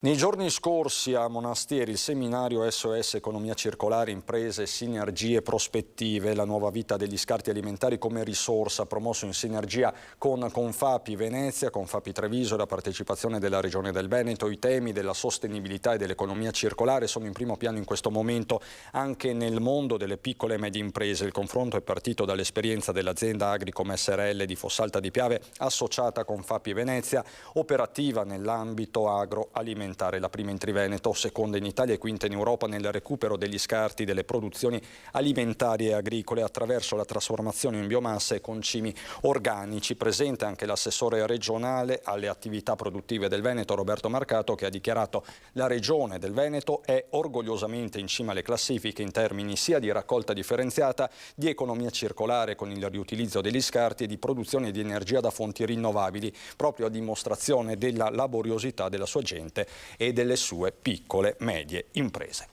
Nei giorni scorsi a Monastieri il seminario SOS Economia Circolare, Imprese, Sinergie, Prospettive, la nuova vita degli scarti alimentari come risorsa, promosso in sinergia con Confapi Venezia, Confapi Treviso e la partecipazione della Regione del Veneto. I temi della sostenibilità e dell'economia circolare sono in primo piano in questo momento anche nel mondo delle piccole e medie imprese. Il confronto è partito dall'esperienza dell'azienda Agricom SRL di Fossalta di Piave, associata a Confapi Venezia, operativa nell'ambito agroalimentare. La prima in Triveneto, seconda in Italia e quinta in Europa nel recupero degli scarti delle produzioni alimentari e agricole attraverso la trasformazione in biomassa e concimi organici. Presente anche l'assessore regionale alle attività produttive del Veneto, Roberto Marcato, che ha dichiarato: la Regione del Veneto è orgogliosamente in cima alle classifiche in termini sia di raccolta differenziata, di economia circolare con il riutilizzo degli scarti e di produzione di energia da fonti rinnovabili, proprio a dimostrazione della laboriosità della sua gente e delle sue piccole medie imprese.